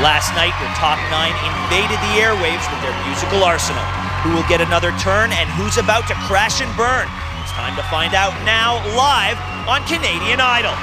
Last night, your top 9 invaded the airwaves with their musical arsenal. Who will get another turn and who's about to crash and burn? It's time to find out now, live on Canadian Idol.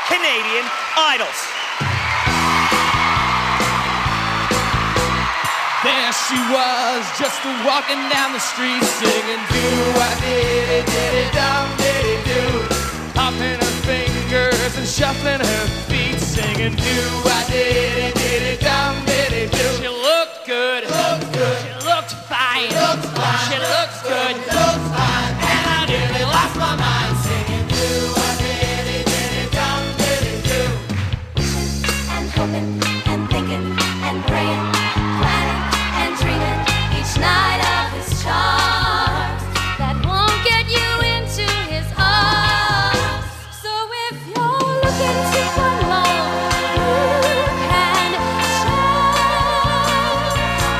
Canadian Idols. There she was, just walking down the street, singing do-I-did-it-did-it-dum-did-it-do, popping her fingers and shuffling her feet, singing do-I-did-it-did-it-dum-did-it-do. She looked good, she looked fine, she looked good, and I nearly lost my mind, singing hoping and thinking and praying, planning and dreaming each night of his charms that won't get you into his arms. So if you're looking to find love, you can show.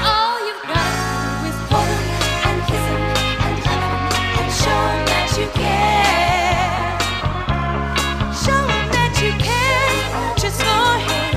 All you've got to do is hold him and kiss him and love him and show him that you care. Show him that you care just for him.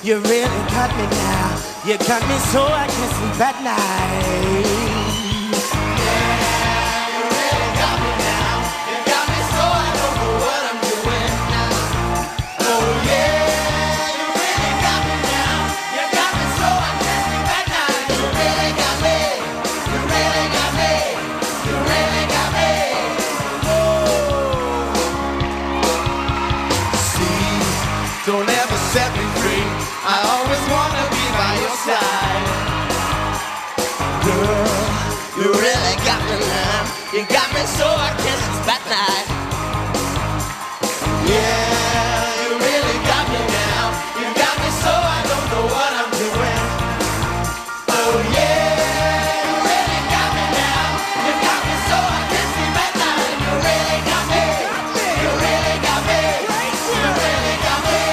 You really got me now. You got me so I can sleep at night. Yeah, you really got me now. You got me so I don't know what I'm doing now. Oh yeah, you really got me now. You got me so I can sleep at night. You really got me. You really got me. You really got me. Oh. See, don't ever set me free. I always wanna be by your side. Girl, you really got me now. You got me so I can't sleep at night. Yeah, you really got me now. You got me so I don't know what I'm doing. Oh yeah, you really got me now. You got me so I can't sleep at night. You really got me. You really got me. You really got me.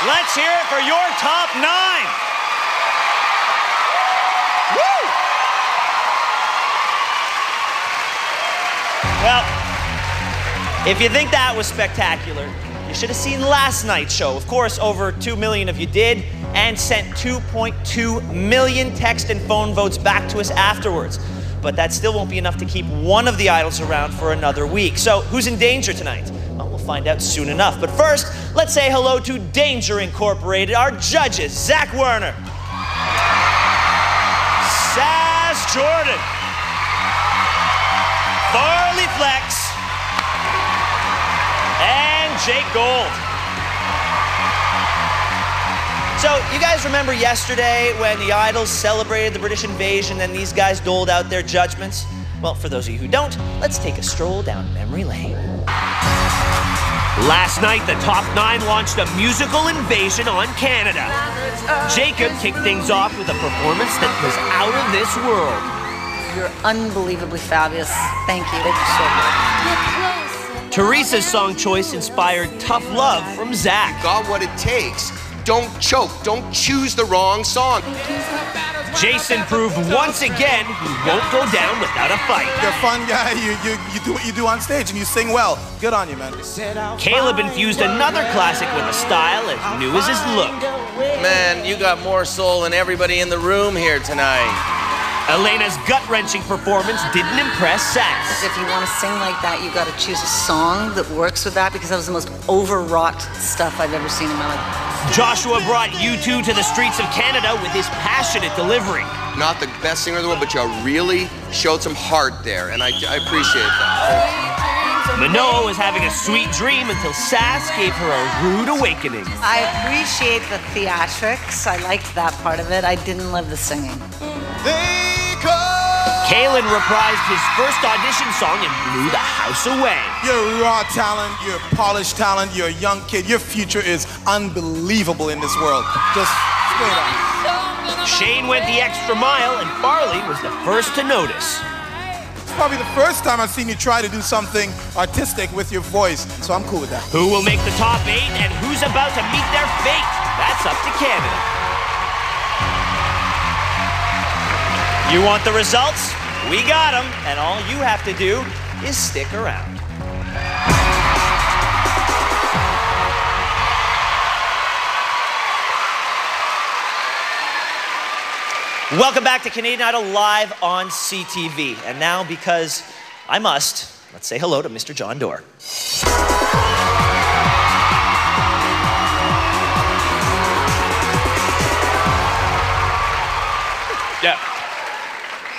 Let's hear it for your top 9. Woo! Well, if you think that was spectacular, you should have seen last night's show. Of course, over 2 million of you did and sent 2.2 million text and phone votes back to us afterwards. But that still won't be enough to keep one of the idols around for another week. So who's in danger tonight? Well, we'll find out soon enough. But first, let's say hello to Danger Incorporated, our judges, Zach Werner, Saz Jordan, Farley Flex, and Jake Gold. So, you guys remember yesterday when the Idols celebrated the British invasion and these guys doled out their judgments? Well, for those of you who don't, let's take a stroll down memory lane. Last night, the top 9 launched a musical invasion on Canada. Jacob kicked things off with a performance that was out of this world. You're unbelievably fabulous. Thank you. So good. Teresa's song choice inspired Tough Love from Zach. Got what it takes. Don't choke. Don't choose the wrong song. Jason proved once again he won't go down without a fight. You're a fun guy. You do what you do on stage, and you sing well. Good on you, man. Caleb infused another classic with a style as new as his look. Man, you got more soul than everybody in the room here tonight. Elena's gut-wrenching performance didn't impress Sass. If you want to sing like that, you got to choose a song that works with that, because that was the most overwrought stuff I've ever seen in my life. Joshua brought CI2 to the streets of Canada with his passionate delivery. Not the best singer in the world, but you really showed some heart there, and I appreciate that. Manoa was having a sweet dream until Sass gave her a rude awakening. I appreciate the theatrics. I liked that part of it. I didn't love the singing. Kalen reprised his first audition song and blew the house away. You're raw talent, you're polished talent, you're a young kid. Your future is unbelievable in this world. Just straight on. Shane went the extra mile and Farley was the first to notice. It's probably the first time I've seen you try to do something artistic with your voice, so I'm cool with that. Who will make the top 8 and who's about to meet their fate? That's up to Canada. You want the results? We got them, and all you have to do is stick around. Welcome back to Canadian Idol Live on CTV. And now, because I must, let's say hello to Mr. John Doerr. Yeah.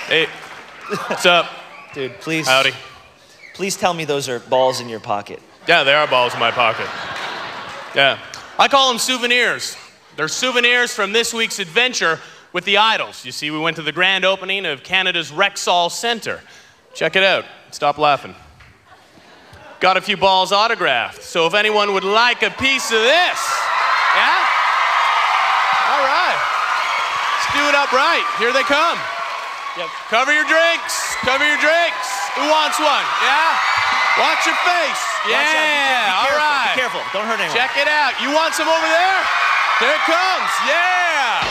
Hey, what's up? Dude, please. Howdy. Please tell me those are balls in your pocket. Yeah, there are balls in my pocket. Yeah. I call them souvenirs. They're souvenirs from this week's adventure with the Idols. You see, we went to the grand opening of Canada's Rexall Centre. Check it out. Stop laughing. Got a few balls autographed, so if anyone would like a piece of this, yeah? All right. Let's do it up right. Here they come. Yep. Cover your drinks. Cover your drinks. Who wants one? Yeah? Watch your face. Yeah. Be all right. Be careful. Don't hurt anyone. Check it out. You want some over there? There it comes. Yeah.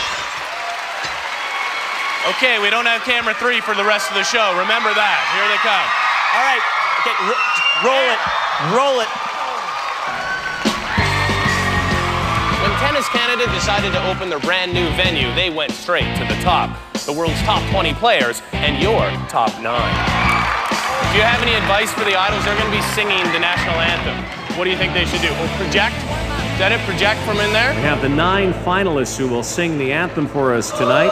Okay, we don't have camera 3 for the rest of the show. Remember that. Here they come. All right. Okay, roll it. Roll it. When Tennis Canada decided to open their brand new venue, they went straight to the top. The world's top 20 players and your top 9. If you have any advice for the Idols, they're going to be singing the national anthem. What do you think they should do? Project? Is that it? Project from in there? We have the 9 finalists who will sing the anthem for us tonight.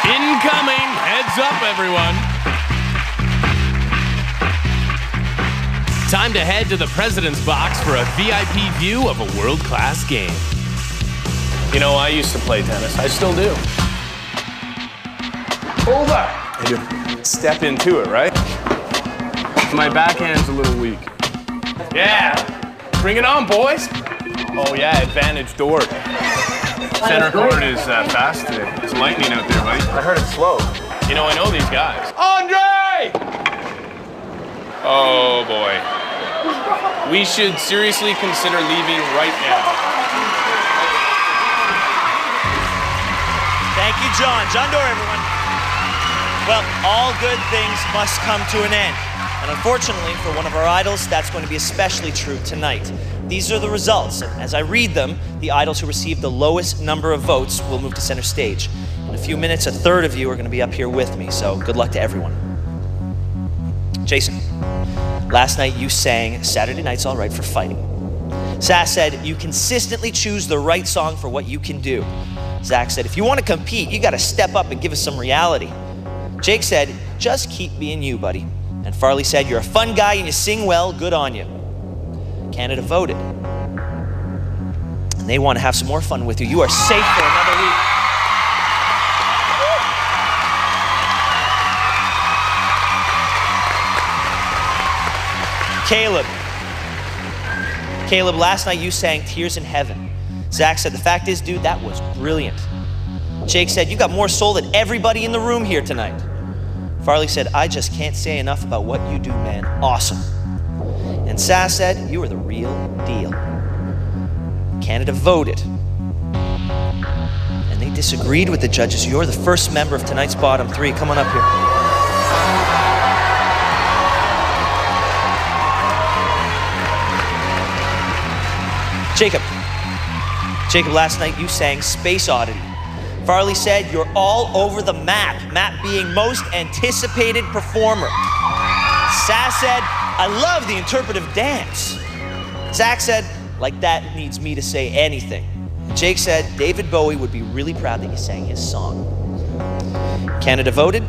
Incoming! Heads up, everyone. Time to head to the President's Box for a VIP view of a world-class game. You know, I used to play tennis. I still do. Over! I do. Step into it, right? My backhand's a little weak. Yeah! Bring it on, boys! Oh, yeah, advantage door. Center court is fast today. It's lightning out there, buddy. I heard it's slow. You know, I know these guys. Andre! Oh, boy. We should seriously consider leaving right now. Thank you, John. John Doerr, everyone. Well, all good things must come to an end. And unfortunately, for one of our idols, that's going to be especially true tonight. These are the results. And as I read them, the idols who received the lowest number of votes will move to center stage. In a few minutes, a third of you are going to be up here with me, so good luck to everyone. Jason, last night you sang Saturday Night's All Right for Fighting. Sass said, you consistently choose the right song for what you can do. Zach said, if you want to compete, you got to step up and give us some reality. Jake said, just keep being you, buddy. And Farley said, you're a fun guy and you sing well, good on you. Canada voted. And they want to have some more fun with you. You are safe for another week. Caleb, last night you sang Tears in Heaven. Zach said, the fact is, dude, that was brilliant. Jake said, you got more soul than everybody in the room here tonight. Farley said, I just can't say enough about what you do, man. Awesome. And Sass said, you are the real deal. Canada voted. And they disagreed with the judges. You're the first member of tonight's bottom three. Come on up here. Jacob, last night you sang Space Oddity. Farley said you're all over the map, map being most anticipated performer. Sass said, I love the interpretive dance. Zach said, like that needs me to say anything. Jake said, David Bowie would be really proud that you sang his song. Canada voted,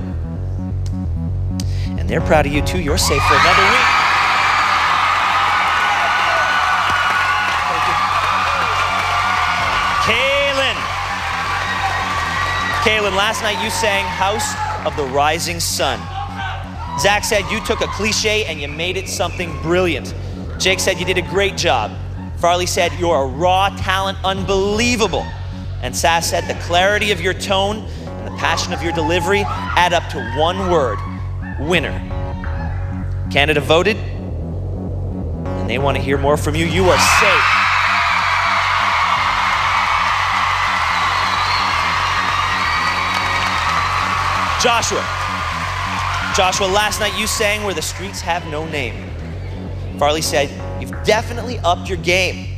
and they're proud of you too. You're safe for another week. Kaylin, last night you sang House of the Rising Sun. Zach said you took a cliche and you made it something brilliant. Jake said you did a great job. Farley said you're a raw talent, unbelievable. And Sass said the clarity of your tone and the passion of your delivery add up to one word, winner. Canada voted, and they want to hear more from you. You are safe. Joshua, last night you sang Where the Streets Have No Name. Farley said, you've definitely upped your game.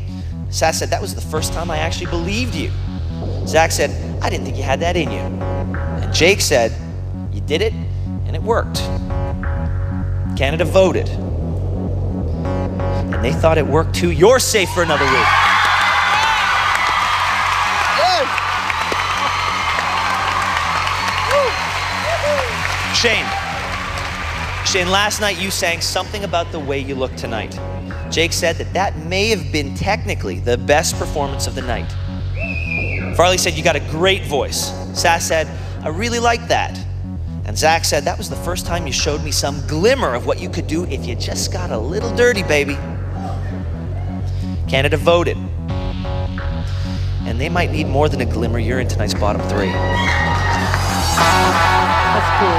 Sass said, that was the first time I actually believed you. Zach said, I didn't think you had that in you. And Jake said, you did it, and it worked. Canada voted. And they thought it worked too. You're safe for another week. Shane, last night you sang Something About the Way You Look Tonight. Jake said that may have been technically the best performance of the night. Farley said you got a great voice. Sass said, I really like that. And Zach said, that was the first time you showed me some glimmer of what you could do if you just got a little dirty, baby. Canada voted. And they might need more than a glimmer. You're in tonight's bottom three. That's cool.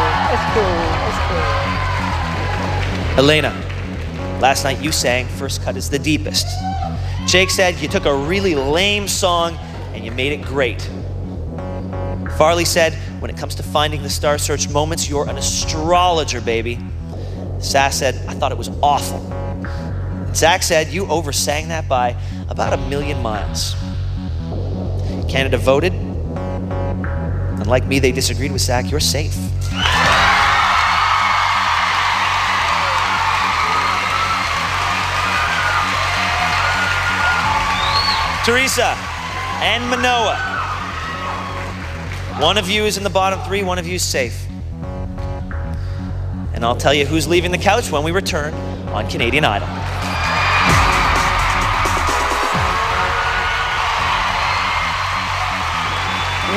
Elena, last night you sang First Cut is the Deepest. Jake said you took a really lame song and you made it great. Farley said, when it comes to finding the Star Search moments, you're an astrologer, baby. Sass said, I thought it was awful. Zach said you oversang that by about 1,000,000 miles. Canada voted. Unlike me, they disagreed with Zach. You're safe. Teresa and Manoa. One of you is in the bottom three, one of you is safe. And I'll tell you who's leaving the couch when we return on Canadian Idol.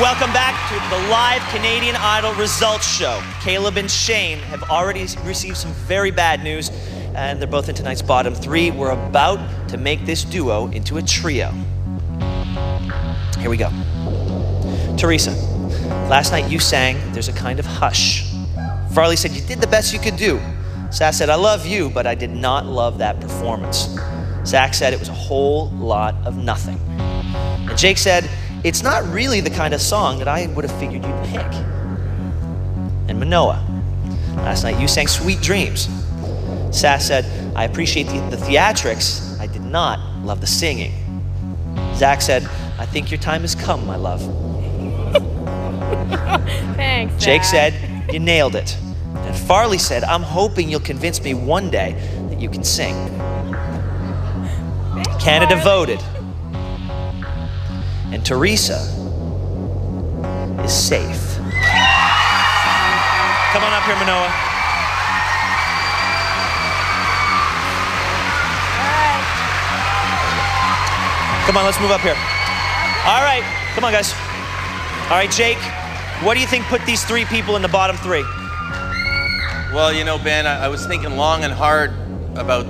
Welcome back to the live Canadian Idol results show. Caleb and Shane have already received some very bad news, and they're both in tonight's bottom three. We're about to make this duo into a trio. Here we go. Teresa, last night you sang There's a Kind of Hush. Farley said you did the best you could do. Sass said, I love you, but I did not love that performance. Zach said it was a whole lot of nothing. And Jake said, it's not really the kind of song that I would have figured you'd pick. And Manoa, last night you sang Sweet Dreams. Sass said, I appreciate the theatrics. I did not love the singing. Zach said, I think your time has come, my love. Thanks, Jake Zach. said, you nailed it. And Farley said, I'm hoping you'll convince me one day that you can sing. Canada voted. And Teresa is safe. Come on up here, Manoa. Come on, let's move up here. All right, come on, guys. All right, Jake, what do you think put these 3 people in the bottom 3? Well, you know, Ben, I was thinking long and hard about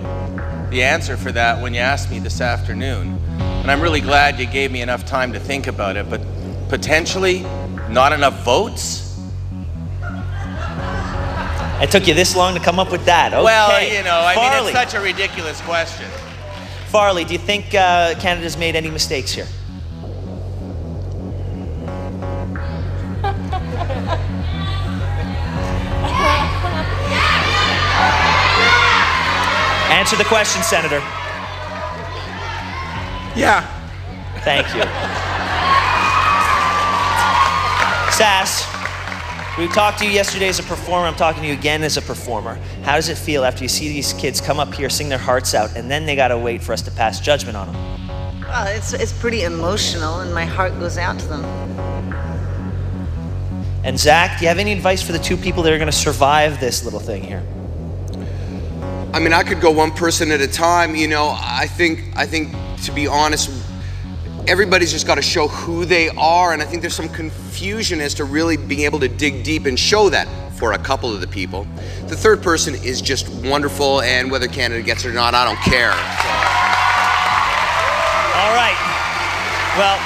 the answer for that when you asked me this afternoon. And I'm really glad you gave me enough time to think about it, but potentially not enough votes? It took you this long to come up with that. Okay. Well, you know, I mean, Farley. it's such a ridiculous question. Farley, do you think Canada's made any mistakes here? Answer the question, Senator. Yeah. Thank you. Sass, we talked to you yesterday as a performer. I'm talking to you again as a performer. How does it feel after you see these kids come up here, sing their hearts out, and then they gotta wait for us to pass judgment on them? Well, it's pretty emotional, and my heart goes out to them. And Zach, do you have any advice for the 2 people that are gonna survive this little thing here? I mean, I could go one person at a time. You know, I think to be honest, everybody's just got to show who they are, and I think there's some confusion as to really being able to dig deep and show that for a couple of the people. The 3rd person is just wonderful, and whether Canada gets it or not, I don't care. All right. Well,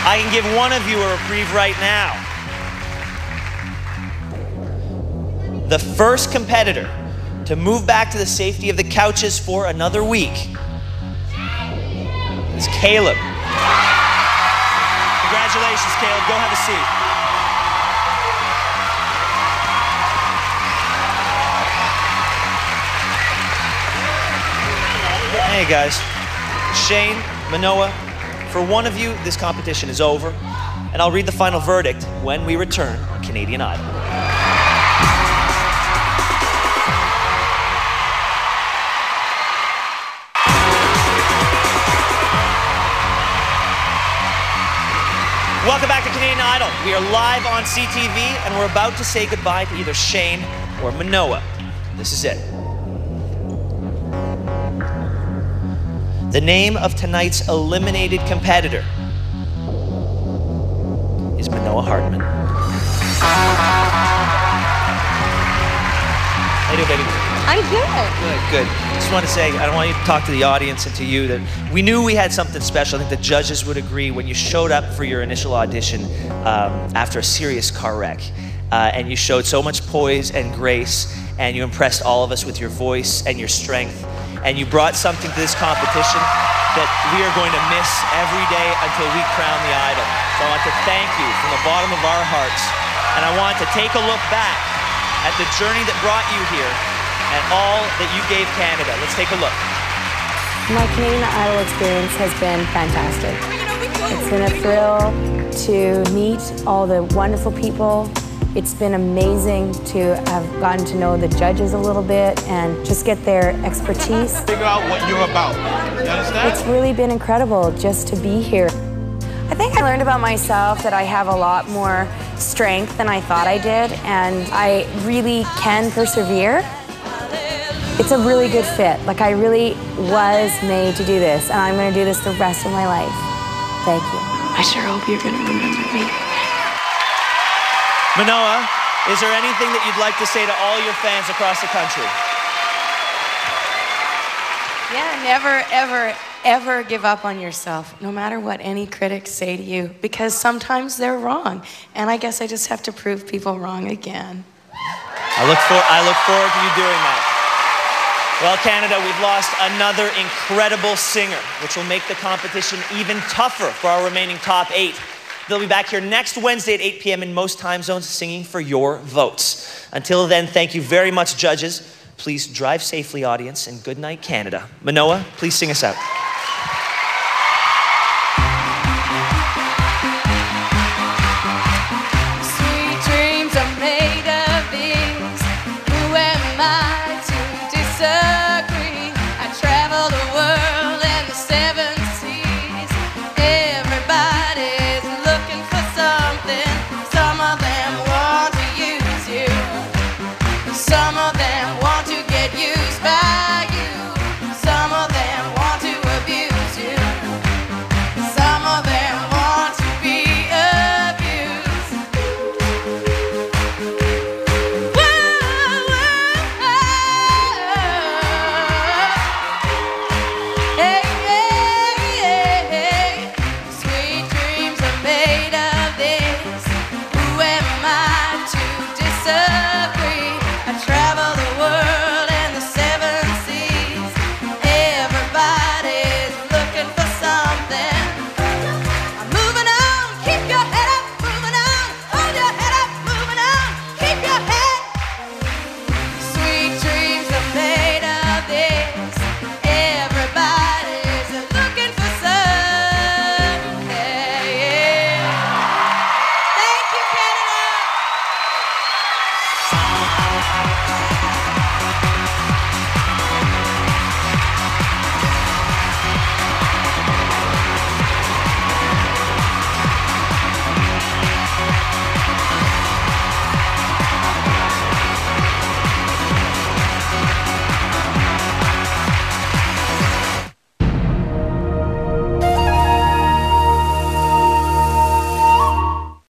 I can give one of you a reprieve right now. The first competitor to move back to the safety of the couches for another week is Caleb. Congratulations, Caleb. Go have a seat. Hey, guys. Shane, Manoa, for one of you, this competition is over, and I'll read the final verdict when we return on Canadian Idol. Welcome back to Canadian Idol. We are live on CTV, and we're about to say goodbye to either Shane or Manoa. This is it. The name of tonight's eliminated competitor is Manoa Hartman. How you doing, baby? I'm good. Good. Just want to say, I want you to talk to the audience and to you that we knew we had something special. I think the judges would agree when you showed up for your initial audition after a serious car wreck. And you showed so much poise and grace, and you impressed all of us with your voice and your strength. And you brought something to this competition that we are going to miss every day until we crown the idol. So I want to thank you from the bottom of our hearts. And I want to take a look back at the journey that brought you here and all that you gave Canada. Let's take a look. My Canadian Idol experience has been fantastic. It's been a thrill to meet all the wonderful people. It's been amazing to have gotten to know the judges a little bit and just get their expertise. Figure out what you're about. You understand? It's really been incredible just to be here. I think I learned about myself that I have a lot more strength than I thought I did, and I really can persevere. It's a really good fit. Like, I really was made to do this, and I'm going to do this the rest of my life. Thank you. I sure hope you're going to remember me. Manoa, is there anything that you'd like to say to all your fans across the country? Yeah, never, ever, ever give up on yourself, no matter what any critics say to you, because sometimes they're wrong, and I guess I just have to prove people wrong again. I look forward to you doing that. Well, Canada, we've lost another incredible singer, which will make the competition even tougher for our remaining top 8. They'll be back here next Wednesday at 8 p.m. in most time zones singing for your votes. Until then, thank you very much, judges. Please drive safely, audience, and good night, Canada. Manoa, please sing us out.